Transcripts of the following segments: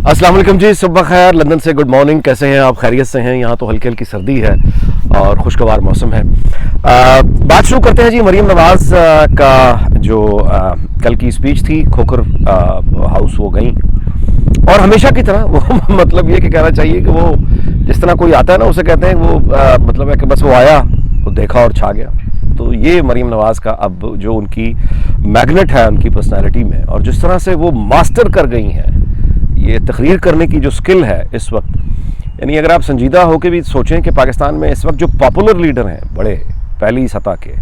अस्सलाम वालेकुम जी, सुबह खैर। लंदन से गुड मॉर्निंग। कैसे हैं आप? खैरियत से हैं? यहाँ तो हल्की हल्की सर्दी है और खुशगवार मौसम है। बात शुरू करते हैं जी मरीम नवाज़ का जो कल की स्पीच थी। खोखर हाउस वो गई और हमेशा की तरह वो मतलब ये कि कहना चाहिए कि वो जिस तरह कोई आता है ना उसे कहते हैं वो मतलब है कि बस वो आया, वो देखा और छा गया। तो ये मरीम नवाज़ का अब जो उनकी मैग्नेट है उनकी पर्सनैलिटी में, और जिस तरह से वो मास्टर कर गई हैं ये तकरीर करने की जो स्किल है इस वक्त, यानी अगर आप संजीदा होकर भी सोचें कि पाकिस्तान में इस वक्त जो पॉपुलर लीडर हैं बड़े पहली सतह के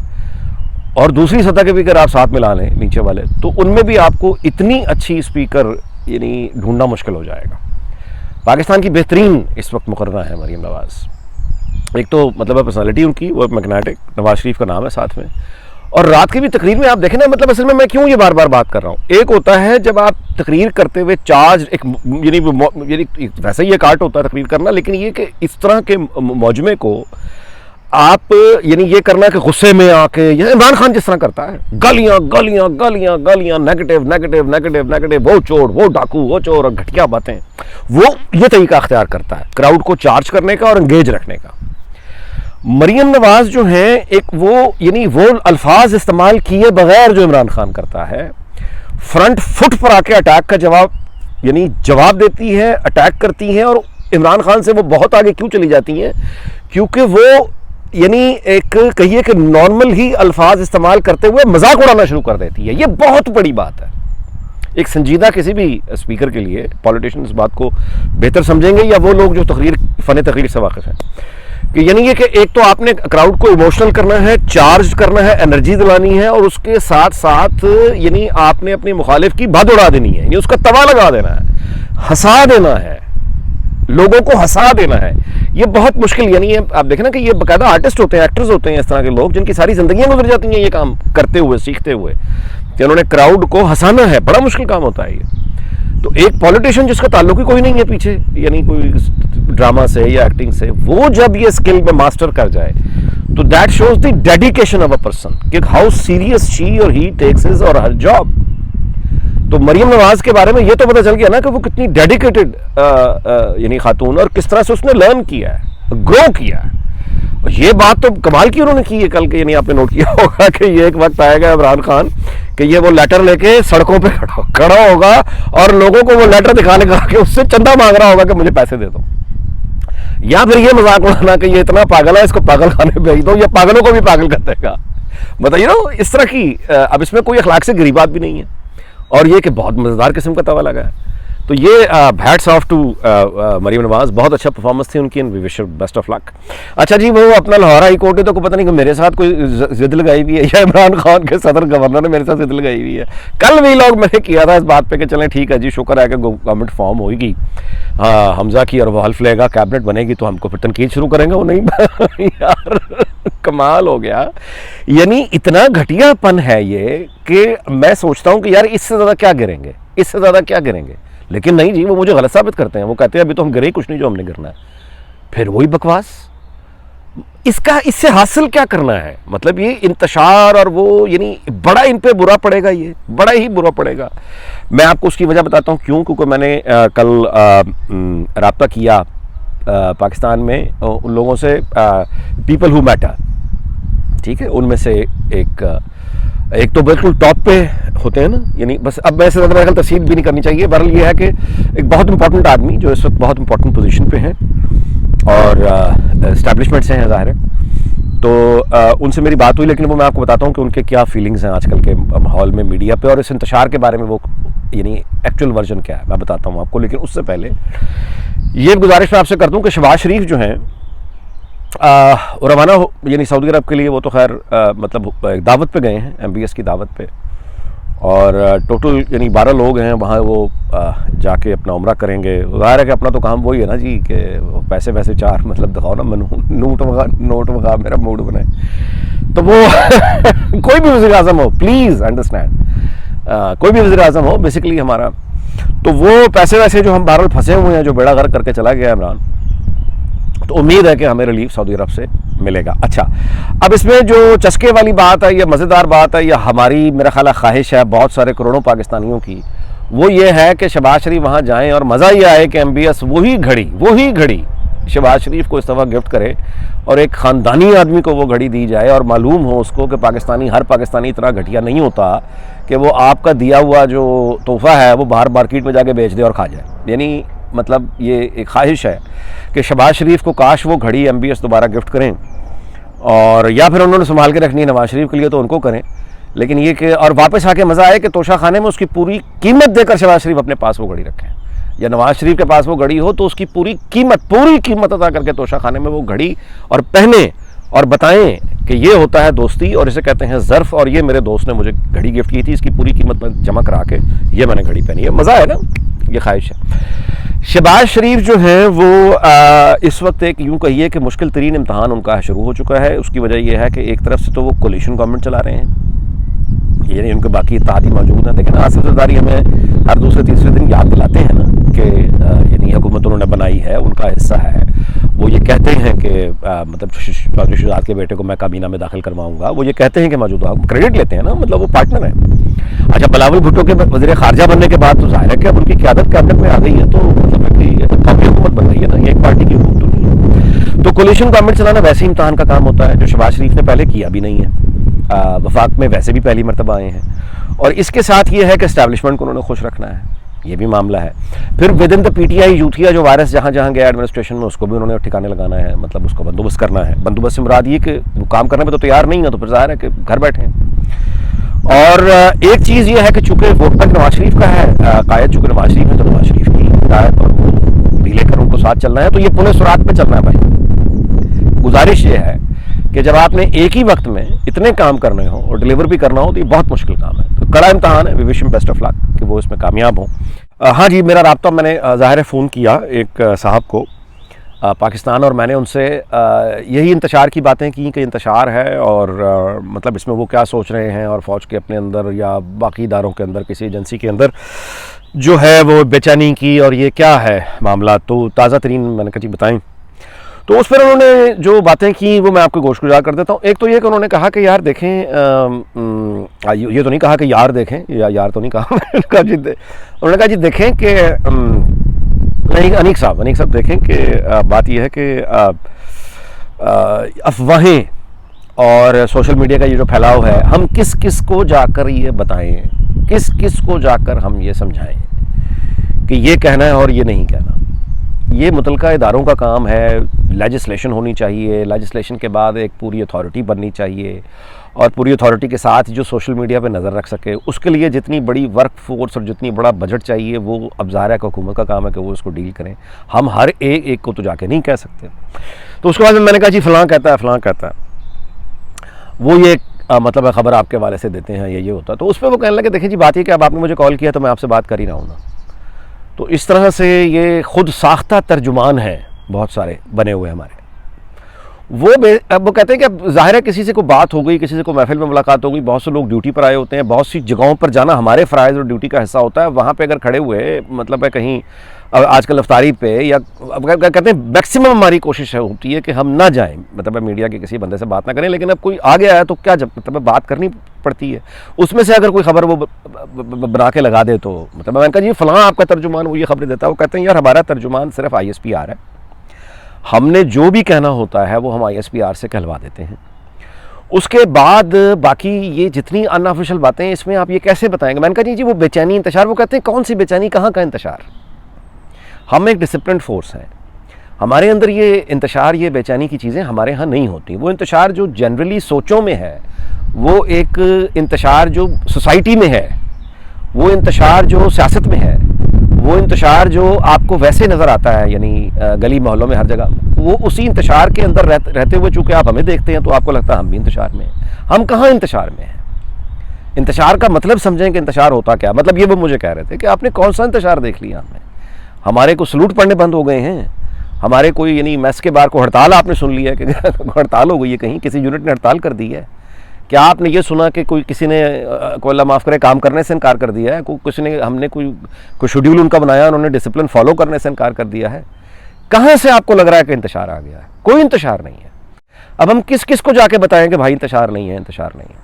और दूसरी सतह के भी अगर आप साथ मिला लें नीचे वाले, तो उनमें भी आपको इतनी अच्छी स्पीकर यानी ढूंढना मुश्किल हो जाएगा। पाकिस्तान की बेहतरीन इस वक्त मुकर्ररा है मरीम नवाज़। एक तो मतलब पर्सनालिटी उनकी वो मैग्नेटिक, नवाज शरीफ का नाम है साथ में। और रात की भी तकरीर में आप देखें ना, मतलब असल में मैं क्यों ये बार बार बात कर रहा हूँ, एक होता है जब आप तकरीर करते हुए चार्ज एक यानी वैसे ही एक आर्ट होता है तकरीर करना, लेकिन ये कि इस तरह के मौजमे को आप यानी ये करना कि गुस्से में आके, इमरान खान जिस तरह करता है, गालियाँ गालियाँ गालियाँ गालियाँ, नेगेटिव नेगेटिव नेगेटिव नेगेटिव, वो चोर वो डाकू वो चोर, और घटिया बातें, वो ये तरीका अख्तियार करता है क्राउड को चार्ज करने का और एंगेज रखने का। मरीम नवाज जो है एक वो यानी वो अल्फाज इस्तेमाल किए बगैर जो इमरान खान करता है, फ्रंट फुट पर आके अटैक का जवाब यानी जवाब देती है, अटैक करती हैं। और इमरान खान से वो बहुत आगे क्यों चली जाती हैं, क्योंकि वो यानी एक कहिए कि नॉर्मल ही अल्फाज इस्तेमाल करते हुए मजाक उड़ाना शुरू कर देती है। ये बहुत बड़ी बात है एक संजीदा किसी भी स्पीकर के लिए। पॉलिटिशियन इस बात को बेहतर समझेंगे या वो लोग जो फ़न तकरीर से वाकिफ़ हैं, कि यानी ये कि एक तो आपने क्राउड को इमोशनल करना है, चार्ज करना है, एनर्जी दिलानी है, और उसके साथ साथ यानी आपने अपने मुखालिफ की बात उड़ा देनी है, यानी उसका तवा लगा देना है, हंसा देना है, लोगों को हंसा देना है। ये बहुत मुश्किल, यानी ये आप देखें ना कि ये बाकायदा आर्टिस्ट होते हैं, एक्टर्स होते हैं, इस तरह के लोग जिनकी सारी जिंदगियां गुजर जाती हैं ये काम करते हुए, सीखते हुए, कि उन्होंने क्राउड को हंसाना है। बड़ा मुश्किल काम होता है ये। तो एक पॉलिटिशियन जिसका ताल्लुक ही कोई नहीं है पीछे, यानी कोई ड्रामा से या एक्टिंग से, वो जब ये स्किल में मास्टर कर जाए तो that shows the dedication of a person, कि हाउ सीरियस शी और ही टेक्स हिज और हर जॉब। तो मरीम नवाज के बारे में ये तो पता चल गया ना कि वो कितनी डेडिकेटेड यानी खातून, और किस तरह से उसने लर्न किया है, ग्रो किया है। और ये बात तो कमाल की उन्होंने की है कल के, यानी आपने नोट किया होगा कि ये एक वक्त आएगा इमरान खान कि ये वो लेटर लेके सड़कों पे खड़ा होगा और लोगों को वो लेटर दिखाने का कि उससे चंदा मांग रहा होगा कि मुझे पैसे दे दो, या फिर ये मजाक उड़ाना कि ये इतना पागल है इसको पागल खाने भेज दो, या पागलों को भी पागल कर देगा। बताइए ना, इस तरह की अब इसमें कोई अखलाक से गिरी बात भी नहीं है, और ये कि बहुत मजेदार किस्म का तवा लगा है। तो ये hats off to Maryam Nawaz, बहुत अच्छा परफॉर्मेंस थी उनकी, and we wish best of luck. अच्छा जी, वो अपना लाहौर हाई कोर्ट है तो पता नहीं कि मेरे साथ कोई जिद लगाई हुई है या इमरान खान के सदर गवर्नर ने मेरे साथ जिद लगाई हुई है। कल भी लोग मैंने किया था इस बात पे कि चलें ठीक है जी, शुक्र है कि गवर्नमेंट फॉर्म होगी, हाँ हमजा की, और वो हल्फ लेगा, कैबिनेट बनेगी तो हमको फिर तनकीद शुरू करेंगे। वो नहीं यार कमाल हो गया, यानी इतना घटियापन है ये कि मैं सोचता हूँ कि यार इससे ज़्यादा क्या गिरेंगे, इससे ज़्यादा क्या गिरेंगे, लेकिन नहीं जी, वो मुझे गलत साबित करते हैं। वो कहते हैं अभी तो हम गिरे ही कुछ नहीं जो हमने गिरना है। फिर वही बकवास, इससे हासिल क्या करना है, मतलब ये इंतशार, और वो यानी बड़ा इन पे बुरा पड़ेगा, ये बड़ा ही बुरा पड़ेगा। मैं आपको उसकी वजह बताता हूँ क्यों, क्योंकि मैंने कल राब्ता किया पाकिस्तान में उन लोगों से, पीपल हु मैटर, ठीक है, उनमें से एक तो बिल्कुल टॉप पे होते हैं ना, यानी बस अब मैं इससे ज़्यादा मेरे ख्याल तफसील भी नहीं करनी चाहिए। बहरहाल ये है कि एक बहुत इंपॉर्टेंट आदमी जो इस वक्त बहुत इंपॉर्टेंट पोजीशन पे हैं और एस्टैब्लिशमेंट से हैं ज़ाहिर है, तो उनसे मेरी बात हुई, लेकिन वो मैं आपको बताता हूँ कि उनके क्या फीलिंग्स हैं आजकल के माहौल में, मीडिया पे, और इस इंतशार के बारे में वो यानी एक्चुअल वर्जन क्या है मैं बताता हूँ आपको। लेकिन उससे पहले ये गुजारिश मैं आपसे करता हूँ कि शहबाज शरीफ जो हैं रवाना हो यानी सऊदी अरब के लिए, वो तो खैर मतलब दावत पे गए हैं, MBS की दावत पे, और टोटल यानी 12 लोग हैं वहाँ, वो जाके अपना उम्रा करेंगे। ज़ाहिर है कि अपना तो काम वही है ना जी कि पैसे वैसे चार मतलब दिखाओ ना, नोट वगैरह मेरा मूड बनाए। तो वो कोई भी वज़ीर आज़म हो, प्लीज़ अंडरस्टैंड, कोई भी वज़ीर आज़म हो बेसिकली हमारा, तो वो पैसे वैसे जो हम बहरहाल फंसे हुए हैं, जो बेड़ा गर्क करके चला गया इमरान, तो उम्मीद है कि हमें रिलीफ सऊदी अरब से मिलेगा। अच्छा, अब इसमें जो चस्के वाली बात है या मज़ेदार बात है या हमारी मेरा ख्याल ख्वाहिश है बहुत सारे करोड़ों पाकिस्तानियों की, वो ये है कि शहबाज शरीफ वहाँ जाएं और मज़ा ये आए कि MBS वही घड़ी शहबाज शरीफ को इस दफ़ा गिफ्ट करे और एक ख़ानदानी आदमी को वो घड़ी दी जाए और मालूम हो उसको कि हर पाकिस्तानी इतना घटिया नहीं होता कि वो आपका दिया हुआ जो तोहफ़ा है वो बाहर मार्केट में जाके बेच दे और खा जाए। यानी मतलब ये एक ख्वाहिश है कि शहबाज शरीफ को काश वो घड़ी MBS दोबारा गिफ्ट करें, और या फिर उन्होंने संभाल के रखनी है नवाज शरीफ के लिए तो उनको करें, लेकिन ये कि और वापस आके मज़ा आए कि तोशा खाने में उसकी पूरी कीमत देकर शहबाज शरीफ अपने पास वो घड़ी रखें, या नवाज शरीफ के पास वो घड़ी हो तो उसकी पूरी कीमत अदा करके तोशा खाने में वो घड़ी और पहने और बताएं कि ये होता है दोस्ती और इसे कहते हैं ज़र्फ़, और ये मेरे दोस्त ने मुझे घड़ी गिफ्ट की थी, इसकी पूरी कीमत में जमा करा के ये मैंने घड़ी पहनी है। मज़ा है ना, ये ख्वाहिश है। शहबाज शरीफ जो हैं वो इस वक्त एक यूँ कहिए कि मुश्किल तरीन इम्तहान उनका शुरू हो चुका है। उसकी वजह यह है कि एक तरफ से तो वो कोलिशन गवर्नमेंट चला रहे हैं, यानी उनके बाकी इत्तेहादी मौजूद हैं, लेकिन आसिफ ज़रदारी हमें हर दूसरे तीसरे दिन याद दिलाते हैं ना कि यानी हुकूमत उन्होंने बनाई है, उनका हिस्सा है। वो ये कहते हैं कि मतलब चौधरी शुजात के बेटे को मैं काबीना में दाखिल करवाऊंगा, वो ये कहते हैं कि मौजूदा क्रेडिट लेते हैं ना, मतलब वो पार्टनर है। अच्छा, बिलावल भुट्टो के वज़ीर ख़ारजा बनने के बाद तो ज़ाहिर है कि अब उनकी क़यादत कैबिनेट में आ गई है, तो मतलब कि काफ़ी हुकूमत बन रही है ना, ये एक पार्टी की हुकूमत तो नहीं है। तो कोलिशन गवर्नमेंट चलाना वैसे ही इम्तहान का काम होता है, जो शहबाज शरीफ ने पहले किया भी नहीं है। वफाक में वैसे भी पहली मरतबा आए हैं, और इसके साथ ये है कि एस्टैब्लिशमेंट को उन्होंने खुश रखना है, ये भी मामला है। फिर विद इन द PTI यूथिया जो वायरस जहाँ जहाँ गया एडमिनिस्ट्रेशन में, उसको भी उन्होंने ठिकाने लगाना है, मतलब उसको बंदोबस्त करना है। बंदोबस्त से मुराद ये कि वो काम करने में तो तैयार नहीं है, तो फिर ज़ाहिर है कि घर बैठे हैं। और एक चीज़ ये है कि चूँकि वोट बैंक नवाज शरीफ का है, कायद चूँकि नवाज शरीफ है, तो नवाज शरीफ की हिदायत और वो ढीले कर उनको साथ चलना है, तो ये पुणे सुरात पे चलना है भाई। गुजारिश ये है कि जब आपने एक ही वक्त में इतने काम करने हो और डिलीवर भी करना हो तो ये बहुत मुश्किल काम है, तो कड़ा इम्तहान है। We wish him best of luck कि वो इसमें कामयाब हो। हाँ जी, मेरा राब्ता मैंने ज़ाहिर है फ़ोन किया एक साहब को पाकिस्तान, और मैंने उनसे यही इंतशार की बातें की कि इंतशार है और मतलब इसमें वो क्या सोच रहे हैं, और फ़ौज के अपने अंदर या बाकी इदारों के अंदर किसी एजेंसी के अंदर जो है वो बेचैनी की, और ये क्या है मामला। तो ताज़ा तरीन मैंने कहा जी बताएँ। तो उस पर उन्होंने जो बातें की वो मैं आपको गोशगुजार कर देता हूँ। एक तो ये कि उन्होंने कहा कि यार देखें, ये तो नहीं कहा कि यार देखें, या यार तो नहीं कहा उन्होंने कहा जी देखें कि नहीं, अनीक साहब देखें कि बात यह है कि अफवाहें और सोशल मीडिया का ये जो फैलाव है, हम किस किस को जाकर ये बताएं, किस किस को जाकर हम ये समझाएं कि ये कहना है और ये नहीं कहना। ये मुतलका इदारों का काम है, लेजिस्लेशन होनी चाहिए, लेजिस्लेशन के बाद एक पूरी अथॉरिटी बननी चाहिए, और पूरी अथॉरिटी के साथ जो सोशल मीडिया पे नज़र रख सके, उसके लिए जितनी बड़ी वर्क फोर्स और जितनी बड़ा बजट चाहिए वो अब ज़ाहिर है कि हुकूमत का काम है कि वो उसको डील करें। हम हर एक को तो जाके नहीं कह सकते। तो उसके बाद मैंने कहा जी फ़लाँ कहता है, वो ये मतलब ख़बर आपके वाले से देते हैं, ये होता है। तो उस पर वो कहने लगे देखिए जी बात ये कि अब आपने मुझे कॉल किया तो मैं आपसे बात कर ही रहा हूँ ना। तो इस तरह से ये खुद साख्ता तर्जुमान हैं बहुत सारे बने हुए हमारे। अब वो कहते हैं कि अब ज़ाहिर है किसी से कोई बात हो गई, किसी से कोई महफिल में मुलाकात हो गई, बहुत से लोग ड्यूटी पर आए होते हैं, बहुत सी जगहों पर जाना हमारे फ़राइज़ और ड्यूटी का हिस्सा होता है। वहाँ पे अगर खड़े हुए मतलब है कहीं आजकल अफ्तारी पे, या कहते हैं मैक्सिमम हमारी कोशिश होती है कि हम ना जाएं, मतलब मीडिया के किसी बंदे से बात ना करें, लेकिन अब कोई आ गया है तो क्या मतलब बात करनी पड़ती है। उसमें से अगर कोई खबर वो बना के लगा दे तो मतलब मैंने कहा जी फ़लाँ आपका तर्जुमान वो ये खबरें देता है। वो कहते हैं यार हमारा तर्जुमान सिर्फ ISPR है, हमने जो भी कहना होता है वो हम ISPR से कहलवा देते हैं। उसके बाद बाकी ये जितनी अनऑफिशियल बातें इसमें आप ये कैसे बताएंगे। मैंने कहा जी वो बेचैनी इंतशार, वो कहते हैं कौन सी बेचैनी, कहाँ का इंतशार। हम एक डिसिप्लिन फोर्स हैं, हमारे अंदर ये इंतशार, ये बेचैनी की चीज़ें हमारे यहाँ नहीं होती। वो इंतशार जो जनरली सोचों में है, वो एक इंतशार जो सोसाइटी में है, वो इंतशार जो सियासत में है, वो इंतशार जो आपको वैसे नज़र आता है, यानी गली मोहल्लों में हर जगह, वो उसी इंतशार के अंदर रहते हुए चूँकि आप हमें देखते हैं तो आपको लगता है हम भी इंतशार में हैं। हम कहाँ इंतशार में हैं। इंतशार का मतलब समझें कि इंतशार होता क्या। मतलब ये वो मुझे कह रहे थे कि आपने कौन सा इंतशार देख लिया हमें, हमारे को सलूट पढ़ने बंद हो गए हैं, हमारे कोई यानी मैस के बार को हड़ताल आपने सुन लिया है कि हड़ताल हो गई है, कहीं किसी यूनिट ने हड़ताल कर दी है। क्या आपने ये सुना कि किसी ने कोई अल्लाह माफ़ करे काम करने से इनकार कर दिया है, किसी ने हमने कोई शेड्यूल उनका बनाया, उन्होंने डिसिप्लिन फॉलो करने से इनकार कर दिया है। कहाँ से आपको लग रहा है कि इंतशार आ गया है? कोई इंतशार नहीं है। अब हम किस किस को जाके बताएं कि भाई इंतशार नहीं है, इंतशार नहीं है।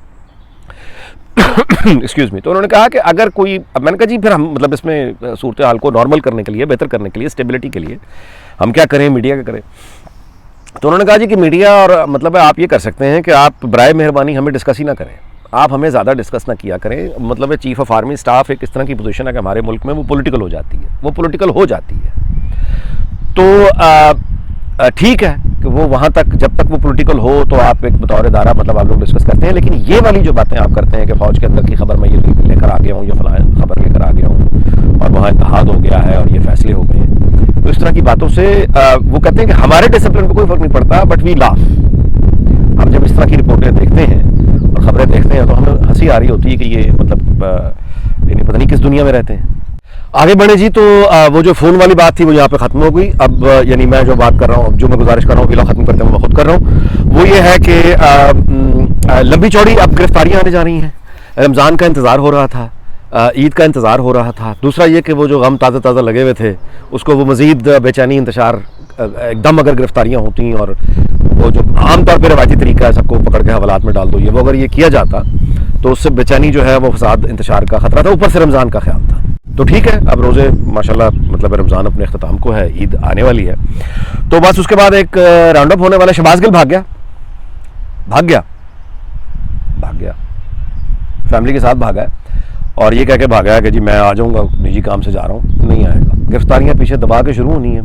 Excuse me. तो उन्होंने कहा कि अगर कोई, अब मैंने कहा जी फिर हम मतलब इसमें सूरत हाल को नॉर्मल करने के लिए, बेहतर करने के लिए, स्टेबिलिटी के लिए हम क्या करें, मीडिया क्या करें। तो उन्होंने कहा जी कि मीडिया और मतलब आप ये कर सकते हैं कि आप बराए मेहरबानी हमें डिस्कस ही ना करें, आप हमें ज़्यादा डिस्कस ना किया करें। मतलब चीफ़ ऑफ आर्मी स्टाफ एक इस तरह की पोजीशन है कि हमारे मुल्क में वो पॉलिटिकल हो जाती है, वो पॉलिटिकल हो जाती है। तो ठीक है कि वो वहाँ तक, जब तक वो पॉलिटिकल हो तो आप एक बतौर इदारा मतलब आप लोग डिस्कस करते हैं, लेकिन ये वाली जो बातें आप करते हैं कि फ़ौज के अंदर की खबर मैं ये लेकर आ गया हूँ, ये फलां खबर लेकर आ गया हूँ और वहाँ इत्तेहाद हो गया है और ये फैसले हो गए हैं, तो इस तरह की बातों से वो कहते हैं कि हमारे डिसिप्लिन को कोई फ़र्क नहीं पड़ता, बट वी लाफ। हम जब इस तरह की रिपोर्टें देखते हैं और ख़बरें देखते हैं तो हमें हंसी आ रही होती है कि ये मतलब यानी पता नहीं किस दुनिया में रहते हैं। आगे बढ़े जी। तो वो जो फ़ोन वाली बात थी वो यहाँ पे ख़त्म हो गई। अब यानी मैं जो बात कर रहा हूँ, जो मैं गुजारिश कर रहा हूँ फिलहाल ख़त्म करते हैं, मैं खुद कर रहा हूँ। वो ये है कि लंबी चौड़ी अब गिरफ्तारियाँ आने जा रही हैं। रमज़ान का इंतज़ार हो रहा था, ईद का इंतज़ार हो रहा था। दूसरा ये कि वो जो गम ताज़ा ताज़ा लगे हुए थे उसको वो मज़ीद बेचैनी इंतशार, एकदम अगर गिरफ्तारियाँ होती और वो जो आमतौर पर रवायती तरीका है सबको पकड़ के हवालात में डाल दो, ये वो अगर ये किया जाता तो उससे बेचैनी जो है वो फसाद इंतशार का ख़तरा था, ऊपर से रमज़ान का ख्याल था। तो ठीक है, अब रोज़े माशाल्लाह मतलब रमज़ान अपने अख्ताम को है, ईद आने वाली है, तो बस उसके बाद एक राउंड अप होने वाला। शहबाज गिल भाग गया फैमिली के साथ भागा है और ये कह के भागा है कि जी मैं आ जाऊँगा, निजी काम से जा रहा हूँ। नहीं आएगा। गिरफ्तारियाँ पीछे दबा के शुरू होनी है।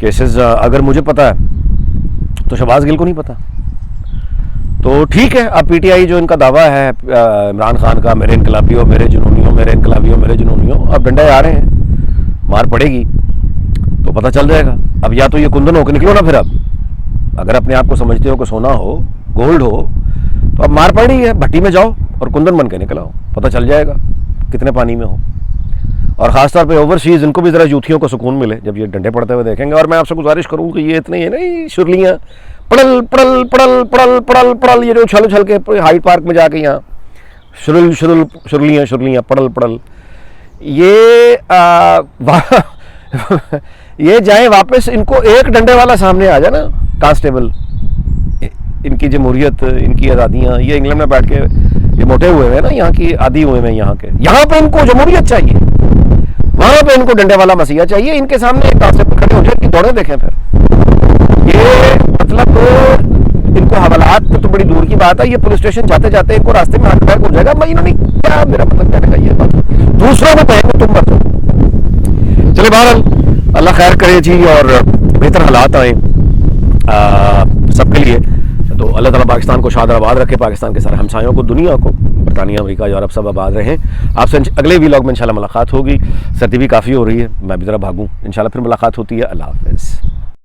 केसेस अगर मुझे पता है तो शहबाज गिल को नहीं पता। तो ठीक है, अब पीटीआई जो इनका दावा है इमरान खान का, मेरे इनकलाबियों, मेरे जुनूनियों, मेरे इनकलाबियों, मेरे जुनूनियों, अब डंडे आ रहे हैं, मार पड़ेगी तो पता चल जाएगा। अब या तो ये कुंदन होकर निकलो ना, फिर अब अगर अपने आप को समझते हो कि सोना हो, गोल्ड हो, तो अब मार पड़ रही है, भट्टी में जाओ और कुंदन बन के निकल आओ, पता चल जाएगा कितने पानी में हो। और ख़ासतौर पे ओवरसीज़, इनको भी ज़रा जूतियों को सुकून मिले जब ये डंडे पड़ते हुए देखेंगे। और मैं आपसे गुजारिश करूँ कि ये इतने ये नहीं शुरलियाँ पड़ल पड़ल पड़ल पड़ल पड़ल पड़ल, ये जो उछल उछल के हाइड पार्क में जाके यहाँ शुरलियाँ पड़ल पड़ल, ये जाए वापस, इनको एक डंडे वाला सामने आ जाए ना, कांस्टेबल, इनकी जमहूरियत, इनकी आज़ादियाँ, ये इंग्लैंड में बैठ के ये मोटे हुए हैं ना, यहाँ की आदि हुए हैं यहाँ के, यहाँ पे इनको जमहूरियत चाहिए, वहाँ पे इनको डंडे वाला मसीहा चाहिए। इनके सामने एक कांस्टेबल खड़े हो जाए, इनकी दौड़े देखें फिर। ये मतलब इनको हवालात तो बड़ी दूर की बात है, ये पुलिस स्टेशन जाते जाते इनको रास्ते में हार्ट अटैक हो जाएगा। मैं इन्होंने क्या, मेरा मतलब कहने का ये बात, दूसरों को कहेंगे तुम मत हो। चले बहरहाल अल्लाह खैर करे जी और बेहतर हालात आए सबके लिए। तो अल्लाह ताला पाकिस्तान को शाद आबाद रखे, पाकिस्तान के सारे हमसायों को, दुनिया को, बरतानिया, अमेरिका, यूरोप सब आबाद रहें। आपसे अगले व्लॉग में इंशाल्लाह मुलाकात होगी। सर्दी भी काफ़ी हो रही है, मैं भी ज़रा भागूँ, इंशाल्लाह फिर मुलाकात होती है। अल्लाह हाफ़िज़।